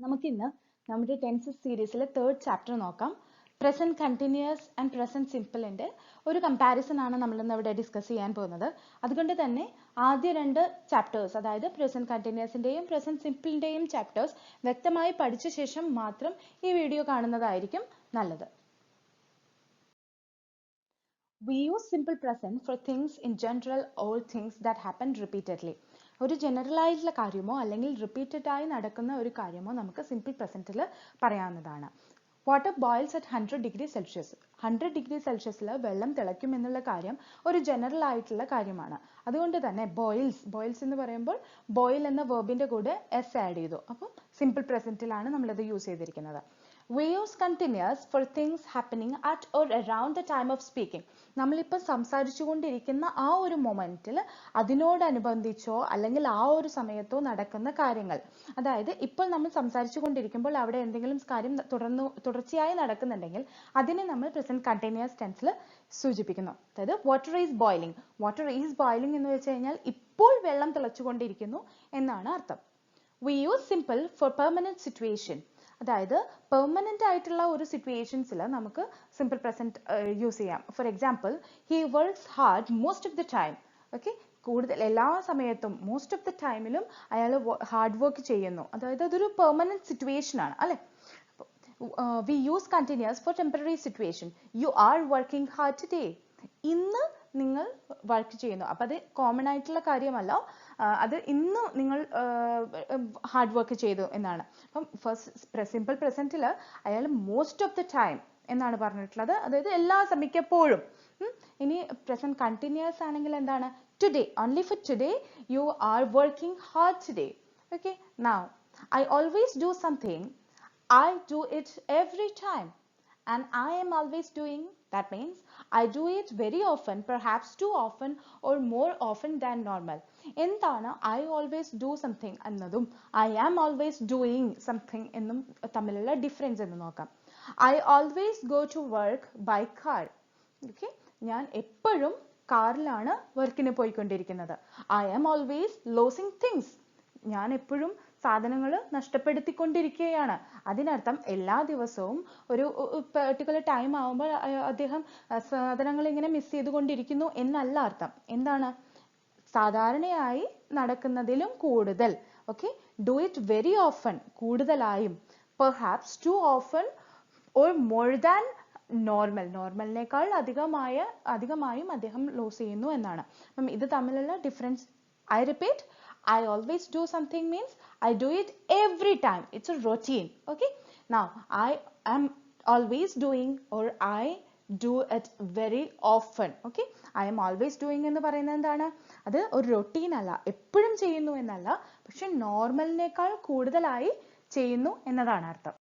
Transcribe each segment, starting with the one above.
നമുക്കിന്ന് നമ്മുടെ ടെൻസസ് സീരീസിലെ തേർഡ് ചാപ്റ്റർ നോക്കാം. പ്രസന്റ് കണ്ടിന്യൂസ് ആൻഡ് പ്രസന്റ് സിമ്പിളിന്റെ ഒരു കമ്പാരിസൺ ആണ് നമ്മൾ ഇന്ന് ഇവിടെ ഡിസ്കസ് ചെയ്യാൻ പോകുന്നത്. അതുകൊണ്ട് തന്നെ ആദ്യ രണ്ട് ചാപ്റ്റേഴ്സ്, അതായത് പ്രസന്റ് കണ്ടിന്യൂസിന്റെയും പ്രസന്റ് സിമ്പിളിന്റെയും ചാപ്റ്റേഴ്സ് വ്യക്തമായി പഠിച്ച ശേഷം മാത്രം ഈ വീഡിയോ കാണുന്നതായിരിക്കും നല്ലത്. We use simple present for things in general or things that happen repeatedly. ഒരു ജനറൽ ആയിട്ടുള്ള കാര്യമോ അല്ലെങ്കിൽ റിപ്പീറ്റഡ് ആയി നടക്കുന്ന ഒരു കാര്യമോ നമുക്ക് സിമ്പിൾ പ്രസന്റിൽ പറയാവുന്നതാണ്. Water boils at 100 degree Celsius. 100 degree സെൽഷ്യസിൽ വെള്ളം തിളയ്ക്കും എന്നുള്ള കാര്യം ഒരു ജനറൽ ആയിട്ടുള്ള കാര്യമാണ്. അതുകൊണ്ട് തന്നെ ബോയിൽസ് എന്ന് പറയുമ്പോൾ ബോയിൽ എന്ന വെർബിന്റെ കൂടെ എസ് ആഡ് ചെയ്തു. അപ്പം സിമ്പിൾ പ്രസന്റിലാണ് നമ്മളത് യൂസ് ചെയ്തിരിക്കുന്നത്. We use continuous for things happening at or around the time of speaking. നമ്മളിപ്പോൾ സംസാരിച്ചുകൊണ്ടിരിക്കുന്ന ആ ഒരു മൊമെന്റിൽ അതിനോടനുബന്ധിച്ചോ അല്ലെങ്കിൽ ആ ഒരു സമയത്തോ നടക്കുന്ന കാര്യങ്ങൾ, അതായത് ഇപ്പോൾ നമ്മൾ സംസാരിച്ചുകൊണ്ടിരിക്കുമ്പോൾ അവിടെ എന്തെങ്കിലും കാര്യം തുടർച്ചയായി നടക്കുന്നുണ്ടെങ്കിൽ അതിനെ നമ്മൾ പ്രസന്റ് കണ്ടിന്യൂസ് ടെൻസിൽ സൂചിപ്പിക്കുന്നു. അതായത് വാട്ടർ ഈസ് ബോയിലിംഗ് എന്ന് വെച്ച് കഴിഞ്ഞാൽ ഇപ്പോൾ വെള്ളം തിളച്ചുകൊണ്ടിരിക്കുന്നു എന്നാണ് അർത്ഥം. We use simple for permanent situation. അതായത് പെർമനന്റ് ആയിട്ടുള്ള ഒരു സിറ്റുവേഷൻസിൽ നമുക്ക് സിമ്പിൾ പ്രസന്റ് യൂസ് ചെയ്യാം. For example, he works hard most of the time. Okay, കൂടുതൽ എല്ലാ സമയത്തും മോസ്റ്റ് ഓഫ് ദ ടൈമിലും അയാൾ ഹാർഡ് വർക്ക് ചെയ്യുന്നു. അതായത് അതൊരു പെർമനന്റ് സിറ്റുവേഷൻ ആണ് അല്ലെ. We use continuous for temporary situation. You are working hard today. ഇന്ന് നിങ്ങൾ വർക്ക് ചെയ്യുന്നു. അപ്പൊ അത് കോമൺ ആയിട്ടുള്ള കാര്യമല്ല, അത് ഇന്ന് നിങ്ങൾ ഹാർഡ് വർക്ക് ചെയ്തു എന്നാണ്. അപ്പം ഫസ്റ്റ് സിമ്പിൾ പ്രസന്റിൽ അയാൾ മോസ്റ്റ് ഓഫ് ദ ടൈം എന്നാണ് പറഞ്ഞിട്ടുള്ളത്, അതായത് എല്ലാ സമയപ്പോഴും. ഇനി പ്രസന്റ് കണ്ടിന്യൂസ് ആണെങ്കിൽ എന്താണ്? Today, only for today you are working hard today. Okay, now I always do something. I do it every time and I am always doing. That means I do it very often, perhaps too often or more often than normal. എന്താണ് I always do something എന്നതും I am always doing something എന്നും തമ്മിലുള്ള difference എന്ന് നോക്കാം. I always go to work by car. Okay, ഞാൻ എപ്പോഴും കാറിലാണ് വർക്കിന് പോയിക്കൊണ്ടിരിക്കുന്നത്. I am always losing things. ഞാൻ എപ്പോഴും സാധനങ്ങൾ നഷ്ടപ്പെടുത്തിക്കൊണ്ടിരിക്കുകയാണ്. അതിനർത്ഥം എല്ലാ ദിവസവും ഒരു പെർട്ടിക്കുലർ ടൈം ആവുമ്പോൾ അദ്ദേഹം സാധനങ്ങൾ ഇങ്ങനെ മിസ് ചെയ്തുകൊണ്ടിരിക്കുന്നു എന്നല്ല അർത്ഥം. എന്താണ്? സാധാരണയായി നടക്കുന്നതിലും കൂടുതൽ. Okay, do it very often, കൂടുതലായും. Perhaps too often or more than normal, നോർമലിനേക്കാൾ അധികമായും അദ്ദേഹം ലോസ് ചെയ്യുന്നു എന്നാണ്. അപ്പം ഇത് തമ്മിലുള്ള difference I repeat, I always do something means I do it every time. It's a routine. Okay, now I am always doing or I do it very often. Okay, I am always doing എന്ന് പറയുന്നത് എന്താണ്? അത് ഒരു routine അല്ല, എപ്പോഴും ചെയ്യുന്നു എന്നല്ല, പക്ഷെ നോർമലിനേക്കാൾ കൂടുതലായി ചെയ്യുന്നു എന്നതാണ് അർത്ഥം.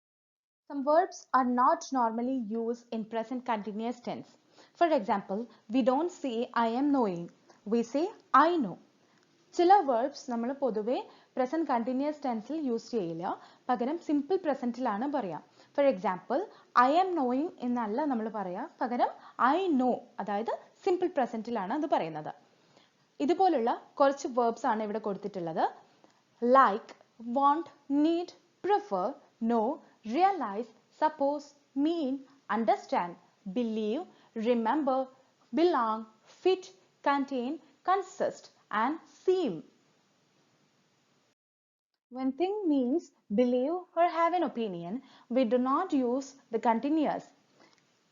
Some verbs are not normally used in present continuous tense. For example, we don't say I am knowing, we say I know. ചില verbs നമ്മൾ പൊതുവെ പ്രസന്റ് കണ്ടിന്യൂസ് ടെൻസിൽ യൂസ് ചെയ്യില്ല, പകരം സിമ്പിൾ പ്രസന്റിലാണ് പറയാം. For example, I am knowing എന്നല്ല നമ്മൾ പറയാ, പകരം ഐ നോ, അതായത് സിമ്പിൾ പ്രസന്റിലാണ് അത് പറയുന്നത്. ഇതുപോലുള്ള കുറച്ച് verbs ആണ് ഇവിടെ കൊടുത്തിട്ടുള്ളത്. Like, want, need, prefer, know, realise, suppose, mean, understand, believe, remember, belong, fit, contain, consist and seem. When thing means believe or have an opinion, we do not use the continuous.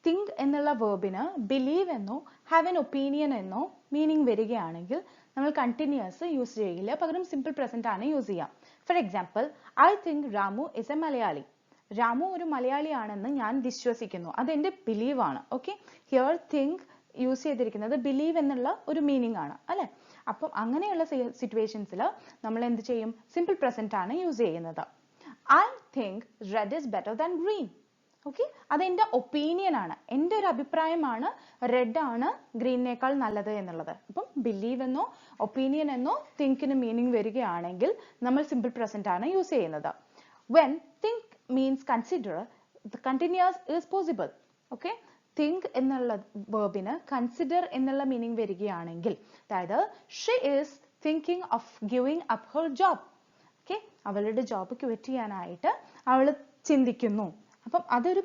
Think എന്നുള്ള വെർബിന് believe എന്നോ have an opinion എന്നോ meaning വരികയാണെങ്കിൽ നമ്മൾ continuous use ചെയ്യില്ല, പകരം simple present ആണ് use ചെയ്യാം. For example, I think Ramu is a Malayali. Ramu ഒരു മലയാളിയാണെന്ന് ഞാൻ വിശ്വസിക്കുന്നു. അതെന്റെ ബിലീവ് ആണ്. ഓക്കെ, ഹിയർ തിങ്ക് യൂസ് ചെയ്തിരിക്കുന്നത് ബിലീവ് എന്നുള്ള ഒരു മീനിങ് ആണ് അല്ലെ. അപ്പം അങ്ങനെയുള്ള സിറ്റുവേഷൻസിൽ നമ്മൾ എന്ത് ചെയ്യും? സിമ്പിൾ പ്രസന്റ് ആണ് യൂസ് ചെയ്യുന്നത്. I think red is better than green. Okay, അതെന്റെ ഒപ്പീനിയൻ ആണ്, എൻ്റെ ഒരു അഭിപ്രായമാണ് റെഡ് ആണ് ഗ്രീനേക്കാൾ നല്ലത് എന്നുള്ളത്. അപ്പം ബിലീവ് എന്നോ ഒപ്പീനിയൻ എന്നോ തിങ്കിന് മീനിങ് വരികയാണെങ്കിൽ നമ്മൾ സിമ്പിൾ പ്രസന്റ് ആണ് യൂസ് ചെയ്യുന്നത്. When think means consider, the continuous is possible. Okay, think എന്നുള്ള വെർബിന് കൺസിഡർ എന്നുള്ള മീനിങ് വരികയാണെങ്കിൽ, അതായത് she is thinking of giving up her job. Okay, അവളുടെ ജോബ് ക്വിറ്റ് ചെയ്യാനായിട്ട് അവൾ ചിന്തിക്കുന്നു. അപ്പം അതൊരു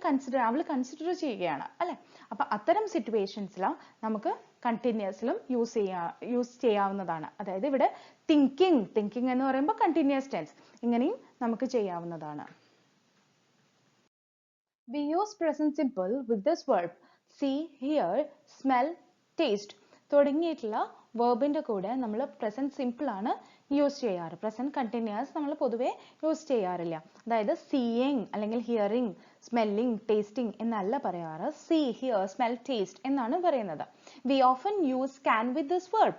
അവൾ കൺസിഡർ ചെയ്യുകയാണ് അല്ലെ. അപ്പൊ അത്തരം സിറ്റുവേഷൻസിൽ നമുക്ക് കണ്ടിന്യൂസിലും യൂസ് ചെയ്യാവുന്നതാണ്. അതായത് ഇവിടെ തിങ്കിങ് എന്ന് പറയുമ്പോൾ കണ്ടിന്യൂസ് ടെൻസ്, ഇങ്ങനെയും നമുക്ക് ചെയ്യാവുന്നതാണ്. We use present simple with this verb. See, hear, smell, taste തുടങ്ങിയിട്ടുള്ള വെർബിന്റെ കൂടെ നമ്മൾ പ്രസന്റ് സിമ്പിൾ ആണ് യൂസ് ചെയ്യാറ്. പ്രസന്റ് കണ്ടിന്യൂസ് നമ്മൾ പൊതുവെ യൂസ് ചെയ്യാറില്ല. അതായത് സീയിങ് അല്ലെങ്കിൽ ഹിയറിംഗ്, സ്മെല്ലിംഗ്, ടേസ്റ്റിംഗ് എന്നല്ല പറയാറ്. See, hear, smell, taste എന്നാണ് പറയുന്നത്. We often use can with this verb.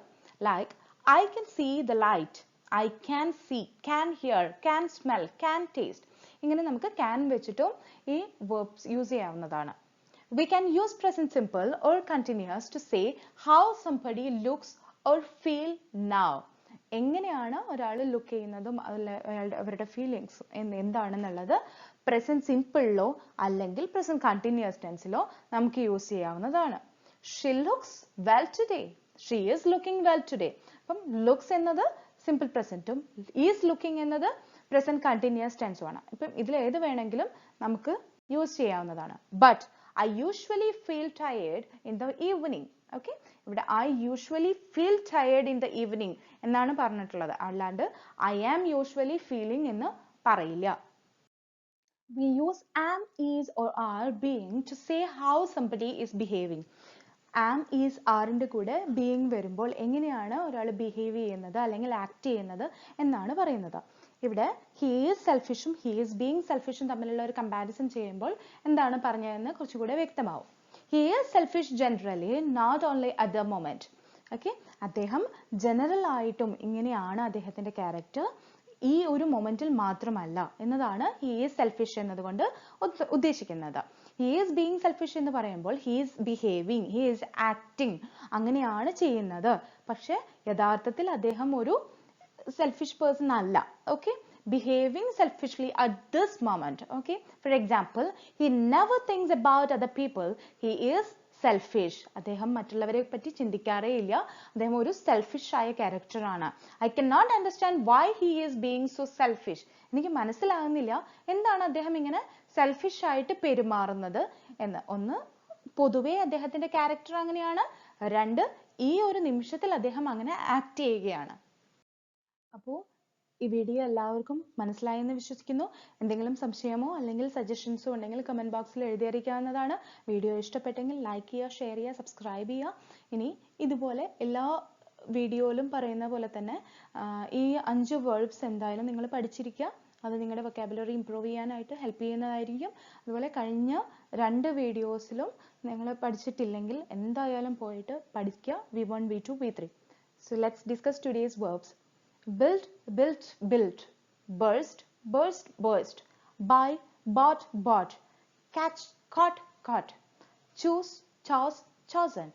Like, I can see the light. I can see, can hear, can smell, can taste. ഇങ്ങനെ നമുക്ക് can വെച്ചിട്ടും ഈ verbs use ചെയ്യാവുന്നതാണ്. We can use present simple or continuous to say how somebody looks or feel now. എങ്ങനെയാണ് ഒരാൾ look ചെയ്യുന്നതും അവരുടെ feelings എന്താണെന്നുള്ളത് പ്രസന്റ് സിമ്പിളിലോ അല്ലെങ്കിൽ പ്രസന്റ് കണ്ടിന്യൂസ് ടെൻസിലോ നമുക്ക് യൂസ് ചെയ്യാവുന്നതാണ്. She looks well today. She is looking well today. അപ്പം ലുക്സ് എന്നത് സിമ്പിൾ പ്രസന്റും ഈസ് ലുക്കിംഗ് എന്നത് പ്രസന്റ് കണ്ടിന്യൂസ് ടെൻസും ആണ്. ഇപ്പം ഇതിൽ ഏത് വേണമെങ്കിലും നമുക്ക് യൂസ് ചെയ്യാവുന്നതാണ്. But I usually feel tired in the evening. Okay, ഇവിടെ I usually feel tired in the evening എന്നാണ് പറഞ്ഞിട്ടുള്ളത്. അല്ലാണ്ട് I am usually feeling എന്ന് പറയില്ല. We use am, is or are, being to say how somebody is behaving. am, is, are-ന്റെ കൂടെ being വരുമ്പോൾ എങ്ങനെയാണ് ഒരാൾ ബിഹേവ് ചെയ്യുന്നത് അല്ലെങ്കിൽ ആക്ട് ചെയ്യുന്നത് എന്നാണ് പറയുന്നത്. ഇവിടെ he is selfish ഉം he is being selfish ഉം തമ്മിലുള്ള ഒരു കമ്പാരിസൺ ചെയ്യുമ്പോൾ എന്താണ് പറഞ്ഞതെന്ന് കുറച്ചുകൂടെ വ്യക്തമാവും. He is selfish generally, not only at the moment. Okay, അദ്ദേഹം ജനറൽ ആയിട്ടും ഇങ്ങനെയാണ് അദ്ദേഹത്തിന്റെ ക്യാരക്ടർ, ഈ ഒരു മൊമെന്റിൽ മാത്രമല്ല എന്നതാണ് he is selfish എന്നതുകൊണ്ട് ഉദ്ദേശിക്കുന്നത്. He is being selfish എന്ന് പറയുമ്പോൾ he is behaving, he is acting, അങ്ങനെയാണ് ചെയ്യുന്നത്. പക്ഷെ യഥാർത്ഥത്തിൽ അദ്ദേഹം ഒരു selfish person അല്ല. Okay, behaving selfishly at this moment. Okay, for example, he never thinks about other people. He is selfish. അദ്ദേഹം മറ്റുള്ളവരെ പറ്റി ചിന്തിക്കാറേ ഇല്ല. അദ്ദേഹം ഒരു സെൽഫിഷ് ആയ ക്യാരക്ടർ ആണ്. I cannot understand why he is being so selfish. എനിക്ക് മനസ്സിലാകുന്നില്ല എന്താണ് അദ്ദേഹം ഇങ്ങനെ സെൽഫിഷ് ആയിട്ട് പെരുമാറുന്നത് എന്ന്. ഒന്ന്, പൊതുവേ അദ്ദേഹത്തിന്റെ ക്യാരക്ടർ അങ്ങനെയാണ്. രണ്ട്, ഈ ഒരു നിമിഷത്തിൽ അദ്ദേഹം അങ്ങനെ ആക്ട് ചെയ്യുകയാണ്. അപ്പോൾ ഈ വീഡിയോ എല്ലാവർക്കും മനസ്സിലായെന്ന് വിശ്വസിക്കുന്നു. എന്തെങ്കിലും സംശയമോ അല്ലെങ്കിൽ സജഷൻസോ ഉണ്ടെങ്കിൽ കമന്റ് ബോക്സിൽ എഴുതി അറിയിക്കാവുന്നതാണ്. വീഡിയോ ഇഷ്ടപ്പെട്ടെങ്കിൽ ലൈക്ക് ചെയ്യുക, ഷെയർ ചെയ്യുക, സബ്സ്ക്രൈബ് ചെയ്യുക. ഇനി ഇതുപോലെ എല്ലാ വീഡിയോയിലും പറയുന്ന പോലെ തന്നെ ഈ 5 വേർബ്സ് എന്തായാലും നിങ്ങൾ പഠിച്ചിരിക്കുക. അത് നിങ്ങളുടെ വൊക്കാബുലറി ഇംപ്രൂവ് ചെയ്യാനായിട്ട് ഹെൽപ്പ് ചെയ്യുന്നതായിരിക്കും. അതുപോലെ കഴിഞ്ഞ 2 വീഡിയോസിലും നിങ്ങൾ പഠിച്ചിട്ടില്ലെങ്കിൽ എന്തായാലും പോയിട്ട് പഠിക്കുക. V1, V2, V3. So let's discuss today's verbs. Build, built, built. Burst, burst, burst. Buy, bought, bought. Catch, caught, caught. Choose, chose, chosen.